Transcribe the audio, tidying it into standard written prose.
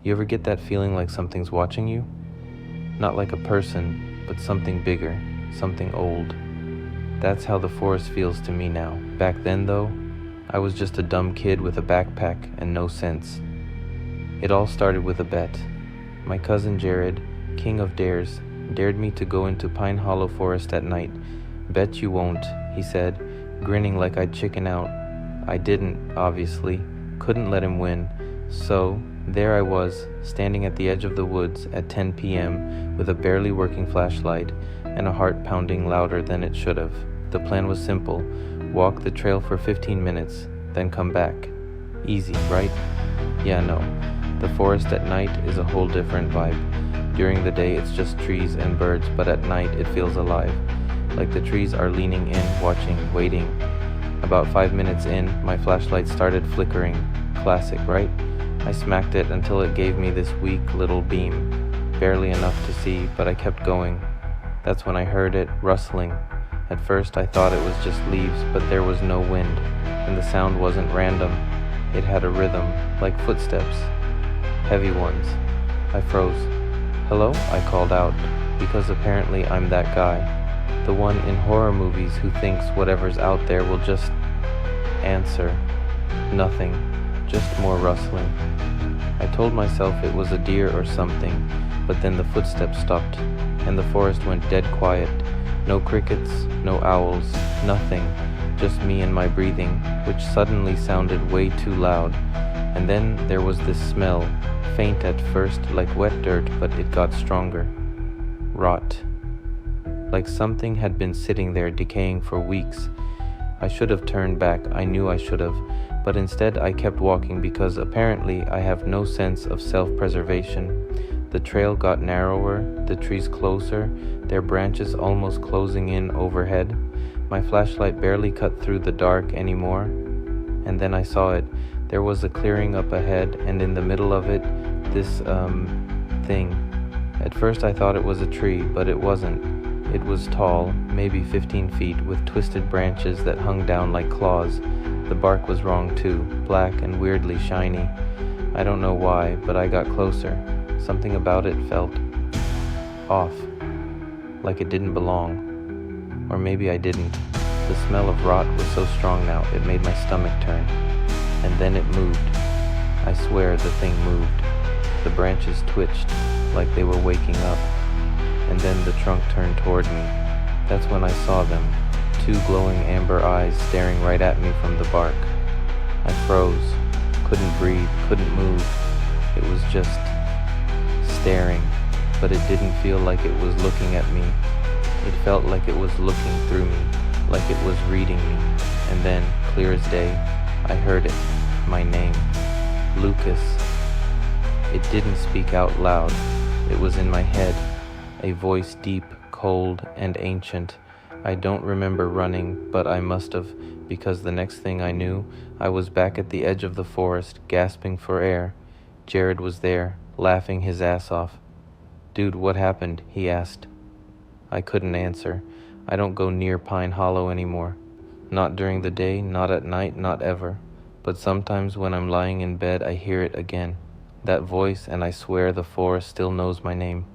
You ever get that feeling like something's watching you? Not like a person, but something bigger, something old. That's how the forest feels to me now. Back then, though, I was just a dumb kid with a backpack and no sense. It all started with a bet. My cousin Jared, king of dares, dared me to go into Pine Hollow Forest at night. Bet you won't, he said, grinning like I'd chicken out. I didn't, obviously, couldn't let him win. So, there I was, standing at the edge of the woods at 10 p.m. with a barely working flashlight and a heart pounding louder than it should have. The plan was simple: walk the trail for 15 minutes, then come back. Easy, right? Yeah, no. The forest at night is a whole different vibe. During the day it's just trees and birds, but at night it feels alive. Like the trees are leaning in, watching, waiting. About 5 minutes in, my flashlight started flickering. Classic, right? I smacked it until it gave me this weak little beam. Barely enough to see, but I kept going. That's when I heard it rustling. At first I thought it was just leaves, but there was no wind, and the sound wasn't random. It had a rhythm, like footsteps. Heavy ones. I froze. Hello? I called out, because apparently I'm that guy. The one in horror movies who thinks whatever's out there will just answer. Nothing. Just more rustling. I told myself it was a deer or something, but then the footsteps stopped, and the forest went dead quiet. No crickets, no owls, nothing, just me and my breathing, which suddenly sounded way too loud. And then there was this smell, faint at first like wet dirt, but it got stronger. Rot. Like something had been sitting there decaying for weeks. I should have turned back, I knew I should have, but instead I kept walking because apparently I have no sense of self-preservation. The trail got narrower, the trees closer, their branches almost closing in overhead. My flashlight barely cut through the dark anymore. And then I saw it. There was a clearing up ahead, and in the middle of it, this, thing. At first I thought it was a tree, but it wasn't. It was tall, maybe 15 feet, with twisted branches that hung down like claws. The bark was wrong too, black and weirdly shiny. I don't know why, but I got closer. Something about it felt off, like it didn't belong. Or maybe I didn't. The smell of rot was so strong now, it made my stomach turn. And then it moved. I swear the thing moved. The branches twitched, like they were waking up. And then the trunk turned toward me. That's when I saw them, two glowing amber eyes staring right at me from the bark. I froze, couldn't breathe, couldn't move. It was just staring, but it didn't feel like it was looking at me. It felt like it was looking through me, like it was reading me. And then, clear as day, I heard it, my name, Lucas. It didn't speak out loud. It was in my head, a voice deep, cold, and ancient. I don't remember running, but I must have, because the next thing I knew, I was back at the edge of the forest, gasping for air. Jared was there, laughing his ass off. "Dude, what happened?" he asked. I couldn't answer. I don't go near Pine Hollow anymore. Not during the day, not at night, not ever. But sometimes when I'm lying in bed, I hear it again. That voice, and I swear the forest still knows my name.